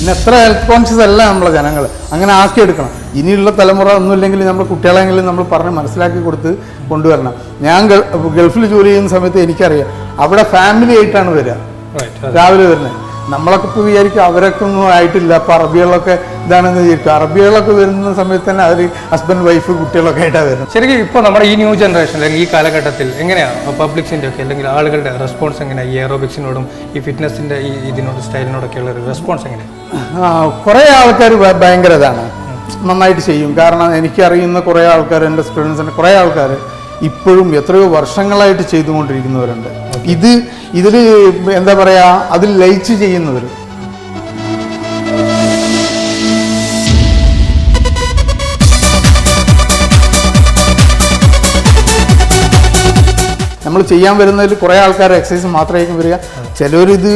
പിന്നെ എത്ര health conscious അല്ല നമ്മളെ ജനങ്ങൾ, അങ്ങനെ ആക്കിയെടുക്കണം. ഇനിയുള്ള തലമുറ ഒന്നുമില്ലെങ്കിൽ നമ്മൾ കുട്ടികളെങ്കിലും നമ്മൾ പറഞ്ഞ് മനസ്സിലാക്കി കൊടുത്ത് കൊണ്ടുവരണം. ഞാൻ ഗൾഫിൽ ജോലി ചെയ്യുന്ന സമയത്ത് എനിക്കറിയാം, അവിടെ ഫാമിലി ആയിട്ടാണ് വരിക, രാവിലെ വരുന്നത്. നമ്മളൊക്കെ ഇപ്പോൾ വിചാരിക്കും അവരൊക്കെ ഒന്നും ആയിട്ടില്ല, അപ്പോൾ അറബികളൊക്കെ ഇതാണെന്ന് വിചാരിക്കും. അറബികളൊക്കെ വരുന്ന സമയത്ത് തന്നെ അവർ ഹസ്ബൻഡ് വൈഫ് കുട്ടികളൊക്കെ ആയിട്ടാണ് വരുന്നത്. ശരിക്കും ഇപ്പോൾ നമ്മുടെ ഈ ന്യൂ ജനറേഷൻ അല്ലെങ്കിൽ ഈ കാലഘട്ടത്തിൽ എങ്ങനെയാണ് പബ്ലിക്സിൻ്റെ ഒക്കെ അല്ലെങ്കിൽ ആളുകളുടെ റെസ്പോൺസ് എങ്ങനെയാണ് ഈ എയറോബിക്സിനോടും ഈ ഫിറ്റ്നസിൻ്റെ ഈ ഇതിനോട് സ്റ്റൈലിനോടൊക്കെയുള്ള ഒരു റെസ്പോൺസ് എങ്ങനെയാണ്? കുറേ ആൾക്കാർ ഭയങ്കര ഇതാണ്, നന്നായിട്ട് ചെയ്യും. കാരണം എനിക്കറിയുന്ന കുറേ ആൾക്കാർ, എൻ്റെ സ്റ്റുഡൻസിൻ്റെ കുറേ ആൾക്കാർ ഇപ്പോഴും എത്രയോ വർഷങ്ങളായിട്ട് ചെയ്തുകൊണ്ടിരിക്കുന്നവരുണ്ട്. ഇതിൽ എന്താ പറയുക, അതിൽ ലയിച്ച് ചെയ്യുന്നവർ. നമ്മൾ ചെയ്യാൻ വരുന്നതിൽ കുറേ ആൾക്കാർ എക്സസൈസ് മാത്രമായിരിക്കും വരിക. ചിലവർ ഇത്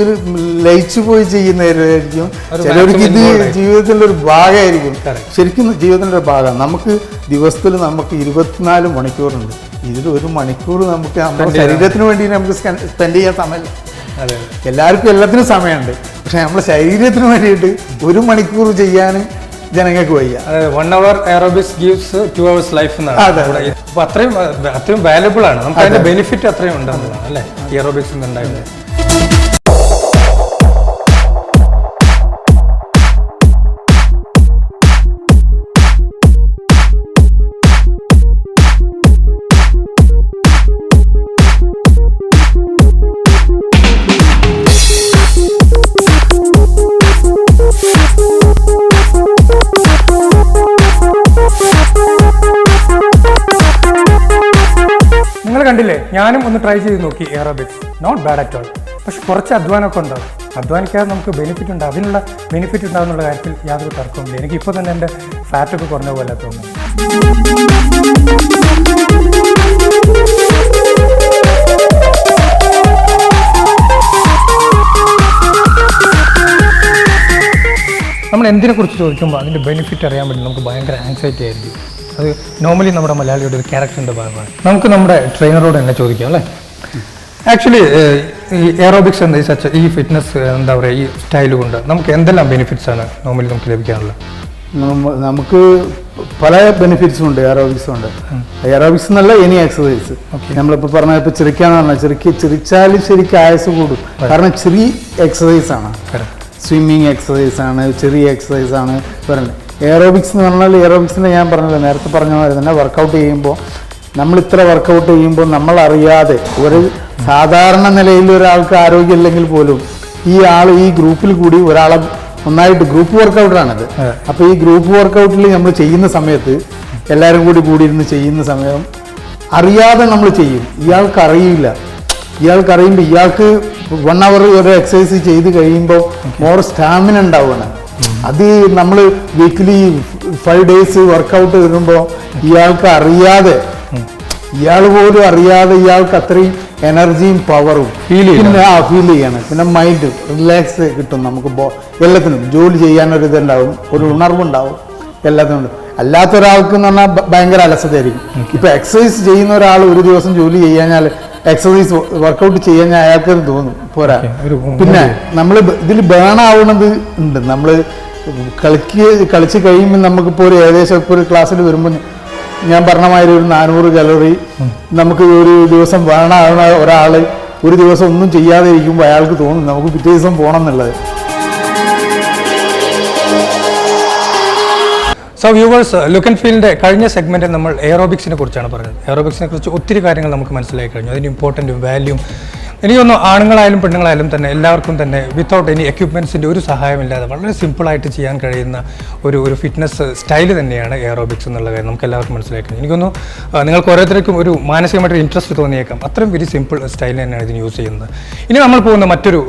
ലയിച്ചു പോയി ചെയ്യുന്നവരായിരിക്കും, ചിലവർക്ക് ഇത് ജീവിതത്തിൻ്റെ ഒരു ഭാഗമായിരിക്കും. ശരിക്കും ജീവിതത്തിൻ്റെ ഒരു ഭാഗം. നമുക്ക് ദിവസത്തിൽ നമുക്ക് 24 മണിക്കൂറുണ്ട്. ഇതിൽ 1 മണിക്കൂർ നമുക്ക് നമ്മുടെ ശരീരത്തിന് വേണ്ടി നമുക്ക് സ്പെൻഡ് ചെയ്യാൻ സമയമില്ല. എല്ലാവർക്കും എല്ലാത്തിനും സമയമുണ്ട്, പക്ഷെ നമ്മുടെ ശരീരത്തിന് വേണ്ടിയിട്ട് 1 മണിക്കൂർ ചെയ്യാൻ ജനങ്ങൾക്ക് വയ്യ. 1 hour aerobics gives 2 hours life എന്നാണ്. അപ്പോൾ അത്രയും വാല്യബിൾ ആണ്. നമുക്ക് അതിന്റെ ബെനിഫിറ്റ് അത്രയും ഉണ്ടെന്നുള്ളതാണ് അല്ലേ എയറോബിക്സ് ഉണ്ടായത്. കണ്ടില്ലേ, ഞാനും ഒന്ന് ട്രൈ ചെയ്ത് നോക്കി aerobics. Not bad at all. പക്ഷെ കുറച്ച് അധ്വാനമൊക്കെ ഉണ്ടാവും. അധ്വാനിക്കാതെ നമുക്ക് ബെനിഫിറ്റ് ഉണ്ടാവും. അതിനുള്ള ബെനിഫിറ്റ് ഉണ്ടാകുന്നുള്ള കാര്യത്തിൽ യാതൊരു തർക്കവുമില്ല. എനിക്കിപ്പോൾ തന്നെ എൻ്റെ ഫാറ്റൊക്കെ കുറഞ്ഞ പോലെ തോന്നുന്നു. നമ്മൾ എന്തിനെക്കുറിച്ച് ചോദിക്കുമ്പോൾ അതിൻ്റെ ബെനിഫിറ്റ് അറിയാൻ വേണ്ടി നമുക്ക് ഭയങ്കര ആങ്സൈറ്റി ആയിരിക്കും. അത് നോർമലി നമ്മുടെ മലയാളിയുടെ ഒരു ക്യാരക്ടറിൻ്റെ ഭാഗമാണ്. നമുക്ക് നമ്മുടെ ട്രെയിനറോട് തന്നെ ചോദിക്കാം അല്ലേ. ആക്ച്വലി ഈ എയറോബിക്സ് എന്താ ഈ ഫിറ്റ്നസ് എന്താ പറയുക, ഈ സ്റ്റൈൽ കൊണ്ട് നമുക്ക് എന്തെല്ലാം ബെനിഫിറ്റ്സ് ആണ് നോർമലി നമുക്ക് ലഭിക്കാനുള്ളത്? നമുക്ക് പല ബെനിഫിറ്റ്സും ഉണ്ട് എയറോബിക്സ് കൊണ്ട്. എയറോബിക്സ് എന്നല്ല എനി എക്സസൈസ്. നമ്മളിപ്പോൾ പറഞ്ഞാൽ ഇപ്പോൾ ചിരിക്കാന്ന് പറഞ്ഞാൽ ചിരിച്ചാലും ശരിക്കും ആയുസ് കൂടും. കാരണം ചെറിയ എക്സസൈസ് ആണ്, സ്വിമ്മിങ് എക്സസൈസ് ആണ്, ചെറിയ എക്സസൈസ് ആണ് പറയുന്നത്. എയറോബിക്സ് എന്ന് പറഞ്ഞാൽ എയറോബിക്സിൻ്റെ ഞാൻ പറഞ്ഞല്ലോ, നേരത്തെ പറഞ്ഞ പോലെ തന്നെ വർക്കൗട്ട് ചെയ്യുമ്പോൾ നമ്മൾ ഇത്ര വർക്കൗട്ട് ചെയ്യുമ്പോൾ നമ്മളറിയാതെ ഒരു സാധാരണ നിലയിൽ ഒരാൾക്ക് ആരോഗ്യമില്ലെങ്കിൽ പോലും ഈ ഗ്രൂപ്പിൽ കൂടി ഒരാളെ ഒന്നായിട്ട് ഗ്രൂപ്പ് വർക്കൗട്ടാണിത്. അപ്പോൾ ഈ ഗ്രൂപ്പ് വർക്കൗട്ടിൽ നമ്മൾ ചെയ്യുന്ന സമയത്ത് എല്ലാവരും കൂടിയിരുന്ന് ചെയ്യുന്ന സമയം അറിയാതെ നമ്മൾ ചെയ്യും. ഇയാൾക്കറിയില്ല. ഇയാൾക്ക് 1 hour ഒരു എക്സസൈസ് ചെയ്ത് കഴിയുമ്പോൾ മോർ സ്റ്റാമിന ഉണ്ടാവുകയാണ്. അത് നമ്മൾ വീക്കിലി 5 days വർക്കൗട്ട് വരുമ്പോൾ ഇയാൾക്ക് അറിയാതെ, ഇയാൾ പോലും അറിയാതെ ഇയാൾക്ക് അത്രയും എനർജിയും പവറും ഫീൽ ചെയ്യണം. പിന്നെ മൈൻഡ് റിലാക്സ് കിട്ടും. നമുക്ക് എല്ലാത്തിനും ജോലി ചെയ്യാനൊരു ഇതുണ്ടാവും, ഒരു ഉണർവുണ്ടാവും എല്ലാത്തിനും. അല്ലാത്തൊരാൾക്ക് എന്ന് പറഞ്ഞാൽ ഭയങ്കര അലസതയായിരിക്കും. ഇപ്പം എക്സസൈസ് ചെയ്യുന്ന ഒരാൾ ഒരു ദിവസം ജോലി ചെയ്യാഞ്ഞാൽ, എക്സസൈസ് വർക്കൗട്ട് ചെയ്യാൻ അയാൾക്ക് തോന്നും പോരാ. പിന്നെ നമ്മൾ ഇതിൽ ബേൺ ആവുന്നത് ഉണ്ട്. നമ്മൾ കളിച്ച് കഴിയുമ്പോൾ നമുക്കിപ്പോൾ ഒരു ഏകദേശം ഇപ്പോൾ ഒരു ക്ലാസ്സിൽ വരുമ്പോൾ ഞാൻ പറഞ്ഞ മാതിരി ഒരു 400 കലോറി നമുക്ക് ഒരു ദിവസം ബേൺ ആവുന്ന ഒരാൾ ഒരു ദിവസം ഒന്നും ചെയ്യാതെ ഇരിക്കുമ്പോൾ അയാൾക്ക് തോന്നും നമുക്ക് പിറ്റേ ദിവസം പോകണം എന്നുള്ളത്. സോ വ്യൂവേഴ്സ്, ലുക്ക് ആൻഡ് ഫീലിൻ്റെ കഴിഞ്ഞ സെഗ്മെൻറ്റിൽ നമ്മൾ എയറോബിക്സിനെ കുറിച്ചാണ് പറഞ്ഞത്. എയറോബിക്സിനെ കുറിച്ച് ഒത്തിരി കാര്യങ്ങൾ നമുക്ക് മനസ്സിലായി കഴിഞ്ഞു. അതിൻ്റെ ഇമ്പോർട്ടൻറ്റും വാല്യൂം എനിക്ക് തോന്നുന്നു ആണുങ്ങളായാലും പെണ്ണുങ്ങളായാലും തന്നെ എല്ലാവർക്കും തന്നെ വിത്തൗട്ട് എനി എക്യുപ്മെൻറ്റ്സിൻ്റെ ഒരു സഹായമില്ലാതെ വളരെ സിമ്പിളായിട്ട് ചെയ്യാൻ കഴിയുന്ന ഒരു ഫിറ്റ്നസ് സ്റ്റൈൽ തന്നെയാണ് എയറോബിക്സ് എന്നുള്ള കാര്യം നമുക്ക് എല്ലാവർക്കും മനസ്സിലാക്കുന്നത്. എനിക്കൊന്നു നിങ്ങൾക്ക് ഓരോരുത്തർക്കും ഒരു മാനസികമായിട്ടൊരു ഇൻട്രസ്റ്റ് തോന്നിയേക്കാം. അത്രയും വെരി സിമ്പിൾ സ്റ്റൈൽ തന്നെയാണ് ഇതിന് യൂസ് ചെയ്യുന്നത്. ഇനി നമ്മൾ പോകുന്ന മറ്റൊരു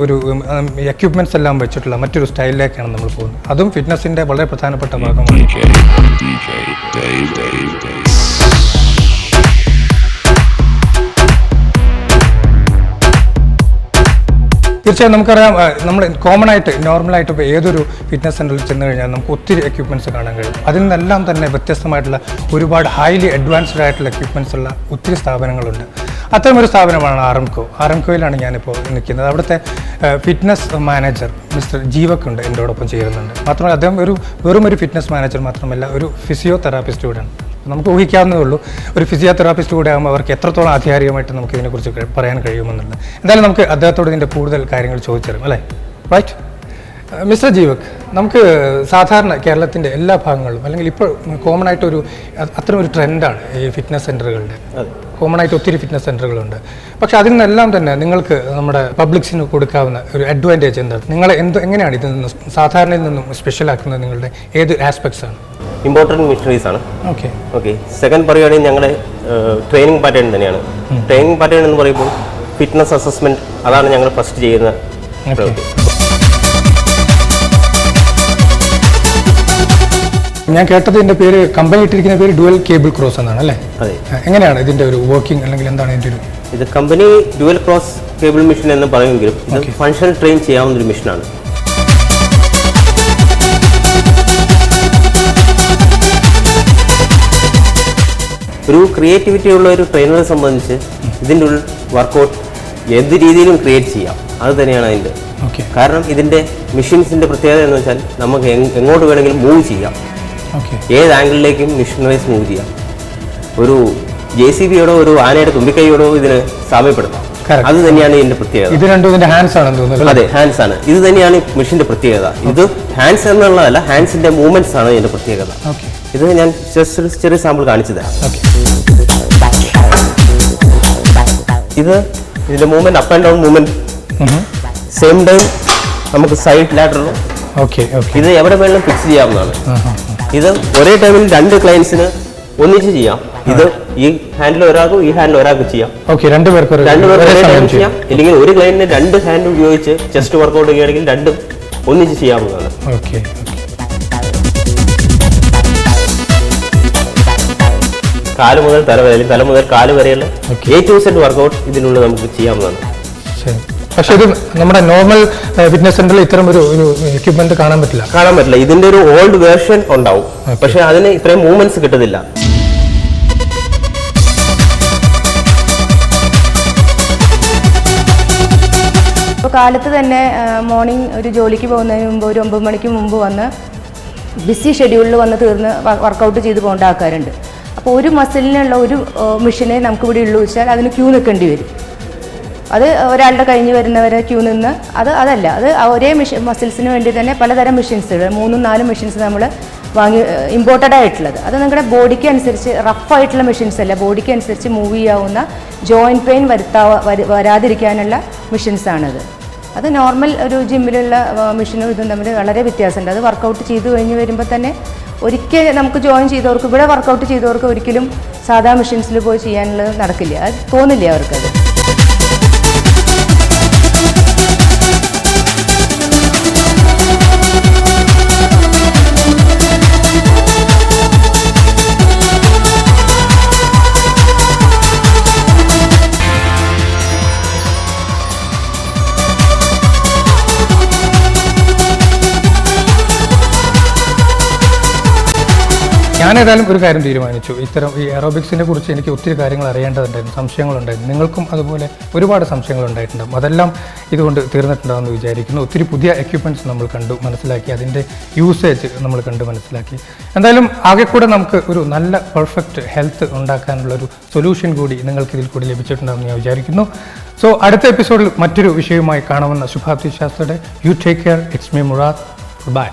എക്യുപ്മെൻറ്റ്സ് എല്ലാം വെച്ചിട്ടുള്ള മറ്റൊരു സ്റ്റൈലിലേക്കാണ് നമ്മൾ പോകുന്നത്. അതും ഫിറ്റ്നസിൻ്റെ വളരെ പ്രധാനപ്പെട്ട ഭാഗമാണ്. തീർച്ചയായും നമുക്കറിയാം, നമ്മൾ കോമൺ ആയിട്ട് നോർമലായിട്ട് ഇപ്പോൾ ഏതൊരു ഫിറ്റ്നസ് സെൻ്ററിൽ ചെന്ന് കഴിഞ്ഞാൽ നമുക്ക് ഒത്തിരി എക്യുപ്മെൻറ്റ്സ് കാണാൻ കഴിയും. അതിൽ നിന്നെല്ലാം തന്നെ വ്യത്യസ്തമായിട്ടുള്ള ഒരുപാട് ഹൈലി അഡ്വാൻസ്ഡ് ആയിട്ടുള്ള എക്യുപ്മെൻറ്റ്സ് ഉള്ള ഒത്തിരി സ്ഥാപനങ്ങളുണ്ട്. അത്തരമൊരു സ്ഥാപനമാണ് ആർഎംകോയിലാണ് ഞാനിപ്പോൾ നിൽക്കുന്നത്. അവിടുത്തെ ഫിറ്റ്നസ് മാനേജർ മിസ്റ്റർ ജീവക് ഉണ്ട് എന്നോടൊപ്പം ചേരുന്നുണ്ട്. മാത്രമല്ല അദ്ദേഹം വെറും ഒരു ഫിറ്റ്നസ് മാനേജർ മാത്രമല്ല, ഒരു ഫിസിയോതെറാപ്പിസ്റ്റ് കൂടെയാണ്. നമുക്ക് ഊഹിക്കാവുന്നതേ ഉള്ളൂ ഒരു ഫിസിയോതെറാപ്പിസ്റ്റ് കൂടെ ആകുമ്പോൾ അവർക്ക് എത്രത്തോളം ആധികാരികമായിട്ട് നമുക്ക് ഇതിനെക്കുറിച്ച് പറയാൻ കഴിയുമെന്നുള്ളത്. എന്തായാലും നമുക്ക് അദ്ദേഹത്തോട് ഇതിൻ്റെ കൂടുതൽ കാര്യങ്ങൾ ചോദിച്ചറിയാം അല്ലേ? റൈറ്റ് മിസ്റ്റർ ജീവക്, നമുക്ക് സാധാരണ കേരളത്തിൻ്റെ എല്ലാ ഭാഗങ്ങളിലും അല്ലെങ്കിൽ ഇപ്പോൾ കോമൺ ആയിട്ടൊരു അത്തരം ഒരു ട്രെൻഡാണ് ഈ ഫിറ്റ്നസ് സെൻ്ററുകളുടെ. കോമൺ ആയിട്ട് ഒത്തിരി ഫിറ്റ്നസ് സെൻ്ററുകളുണ്ട്. പക്ഷേ അതിൽ നിന്നെല്ലാം തന്നെ നിങ്ങൾക്ക് നമ്മുടെ പബ്ലിക്സിന് കൊടുക്കാവുന്ന ഒരു അഡ്വാൻറ്റേജ് എന്താണ്? നിങ്ങൾ എങ്ങനെയാണ് ഇതിൽ നിന്ന് സാധാരണയിൽ നിന്നും സ്പെഷ്യലാക്കുന്നത്? നിങ്ങളുടെ ഏത് ആസ്പെക്ട്സ് ആണ്? ഇമ്പോർട്ടൻറ്റ് മിഷനറീസ് ആണ്. ഓക്കെ സെക്കൻഡ് പറയുകയാണെങ്കിൽ ഞങ്ങളുടെ ട്രെയിനിങ് പാറ്റേൺ തന്നെയാണ്. ട്രെയിനിങ് പാറ്റേൺ എന്ന് പറയുമ്പോൾ ഫിറ്റ്നസ് അസസ്മെൻറ്റ്, അതാണ് ഞങ്ങൾ ഫസ്റ്റ് ചെയ്യുന്ന പ്രവൃത്തി. ഞാൻ കേട്ടത് ഇതിൻ്റെ പേര്, കമ്പനി ഇട്ടിരിക്കുന്ന പേര് ഡുവൽ കേബിൾ ക്രോസ് എന്നാണ് അല്ലേ? അതെ. എങ്ങനെയാണ് ഇതിൻ്റെ ഒരു വർക്കിംഗ് അല്ലെങ്കിൽ എന്താണ് ഇതിൻ്റെ ഒരു? ഇത് company dual cross cable machine എന്ന് പറയുമെങ്കിലും ഇത് ഫങ്ഷണൽ ട്രെയിൻ ചെയ്യാവുന്ന ഒരു മെഷീനാണ്. ഒരു ക്രിയേറ്റിവിറ്റി ഉള്ള ഒരു ട്രെയിനറെ സംബന്ധിച്ച് ഇതിൻ്റെ ഉള്ളിൽ വർക്കൗട്ട് ഏത് രീതിയിലും ക്രിയേറ്റ് ചെയ്യാം. അത് തന്നെയാണ് അതിൻ്റെ കാരണം. ഇതിൻ്റെ മെഷീൻസിൻ്റെ പ്രത്യേകത എന്ന് വെച്ചാൽ നമുക്ക് എങ്ങോട്ട് വേണമെങ്കിലും മൂവ് ചെയ്യാം. ഏത് ആംഗിളിലേക്കും മെഷീനറീസ് മൂവ് ചെയ്യാം. ഒരു JCBയോടോ ഒരു ആനയുടെ തുമ്പിക്കൈയോടോ ഇതിന് സാമ്യപ്പെടുത്താം. അത് തന്നെയാണ് ഇതിന്റെ പ്രത്യേകത. ഇത് രണ്ടും ഇതിന്റെ ഹാൻഡ്സ് ആണെന്ന് തോന്നുന്നു. അതെ, ഹാൻഡ്സ് ആണ്. ഇത് തന്നെയാണ് മെഷീന്റെ പ്രത്യേകത. ഇത് ഹാൻഡ്സ് എന്നുള്ളതല്ല, ഹാൻഡ്സിന്റെ മൂവ്മെന്റ്സ് ആണ് ഇതിന്റെ പ്രത്യേകത. ഇത് ഞാൻ ചെറിയ സാമ്പിൾ കാണിച്ചു തരാം. ഇതിന്റെ movement up and down movement, same time നമുക്ക് സൈഡ് ലാറ്ററലും ഇത് എവിടെ വേണമെങ്കിലും ഫിക്സ് ചെയ്യാവുന്നതാണ്. ഇത് ഒരേ ടൈമിൽ 2 ക്ലയൻസിന് ഒന്നിച്ച് ചെയ്യാം. ഇത് ഈ ഹാൻഡിൽ ഒരാൾക്കും ഈ ഹാൻഡിൽ ഒരാൾക്ക് ചെയ്യാം. രണ്ടുപേർക്ക് ചെയ്യാം. ഇല്ലെങ്കിൽ ഒരു ക്ലയന്റിന് 2 ഹാൻഡ് ഉപയോഗിച്ച് ചെസ്റ്റ് വർക്കൗട്ട് ചെയ്യുകയാണെങ്കിൽ 2 ഒന്നിച്ച് ചെയ്യാവുന്നതാണ്. കാല് മുതൽ തല വരെ, തല മുതൽ കാല് വരെയുള്ള A to Z വർക്കൗട്ട് ഇതിനുള്ളിൽ നമുക്ക് ചെയ്യാവുന്നതാണ്. പക്ഷേ ഇത് നമ്മുടെ നോർമൽ ഫിറ്റ്നസ് സെന്ററിൽ ഇത്തരം ഒരു എക്യുപ്മെന്റ് കാണാൻ പറ്റില്ല. ഇതിന്റെ ഒരു ഓൾഡ് വേർഷൻ ഉണ്ടാവും, പക്ഷെ അതിന് ഇത്രയും മൂവ്മെന്റ്സ് കിട്ടുന്നില്ല. ഇപ്പോൾ കാലത്ത് തന്നെ മോർണിംഗ് ഒരു ജോലിക്ക് പോകുന്നതിന് മുമ്പ് ഒരു 9 മണിക്ക് മുമ്പ് വന്ന് ബിസി ഷെഡ്യൂളിൽ വന്ന് തീർന്ന് വർക്കൗട്ട് ചെയ്ത് പോകേണ്ട ആൾക്കാരുണ്ട്. അപ്പോൾ ഒരു മസിലിനുള്ള ഒരു മെഷീനെ നമുക്കിവിടെ ഉള്ളൂ വെച്ചാൽ അതിന് ക്യൂ നിൽക്കേണ്ടി വരും. അത് ഒരാളുടെ കഴിഞ്ഞ് വരുന്നവരെ ക്യൂ നിന്ന് അതല്ല, അത് ഒരേ മസിൽസിന് വേണ്ടി തന്നെ പലതരം മെഷീൻസ് 3-4 മെഷീൻസ് നമ്മൾ വാങ്ങി ഇമ്പോർട്ടഡ് ആയിട്ടുള്ളത്. അത് നിങ്ങളുടെ ബോഡിക്ക് അനുസരിച്ച് റഫായിട്ടുള്ള മെഷീൻസ് അല്ല, ബോഡിക്ക് അനുസരിച്ച് മൂവ് ചെയ്യാവുന്ന ജോയിൻറ്റ് പെയിൻ വരാതിരിക്കാനുള്ള മെഷീൻസാണത്. അത് നോർമൽ ഒരു ജിമ്മിലുള്ള മെഷീനും ഇതും തമ്മിൽ വളരെ വ്യത്യാസമുണ്ട്. അത് വർക്കൗട്ട് ചെയ്ത് കഴിഞ്ഞ് വരുമ്പോൾ തന്നെ ഒരിക്കൽ നമുക്ക് ജോയിൻ ചെയ്തവർക്ക്, ഇവിടെ വർക്കൗട്ട് ചെയ്തവർക്ക് ഒരിക്കലും സാധാ മെഷീൻസിൽ പോയി ചെയ്യാനുള്ളത് നടക്കില്ല. അത് തോന്നില്ല അവർക്കത്. ഞാനേതായാലും ഒരു കാര്യം തീരുമാനിച്ചു. ഇത്തരം ഈ എറോബിക്സിനെ കുറിച്ച് എനിക്ക് ഒത്തിരി കാര്യങ്ങൾ അറിയേണ്ടതുണ്ടായിരുന്നു, സംശയങ്ങളുണ്ടായിരുന്നു. നിങ്ങൾക്കും അതുപോലെ ഒരുപാട് സംശയങ്ങളുണ്ടായിട്ടുണ്ടാകും. അതെല്ലാം ഇതുകൊണ്ട് തീർന്നിട്ടുണ്ടാകുമെന്ന് വിചാരിക്കുന്നു. ഒത്തിരി പുതിയ എക്യുപ്മെൻറ്റ്സ് നമ്മൾ കണ്ടു മനസ്സിലാക്കി, അതിൻ്റെ യൂസേജ് നമ്മൾ കണ്ടു മനസ്സിലാക്കി. എന്തായാലും ആകെ കൂടെ നമുക്ക് ഒരു നല്ല പെർഫെക്റ്റ് ഹെൽത്ത് ഉണ്ടാക്കാനുള്ളൊരു സൊല്യൂഷൻ കൂടി നിങ്ങൾക്ക് ഇതിൽ കൂടി ലഭിച്ചിട്ടുണ്ടാകുമെന്ന് ഞാൻ വിചാരിക്കുന്നു. സോ അടുത്ത എപ്പിസോഡിൽ മറ്റൊരു വിഷയവുമായി കാണുമെന്ന ശുഭാപ്തി ശാസ്ത്രയുടെ you take care. It's me Murad. By.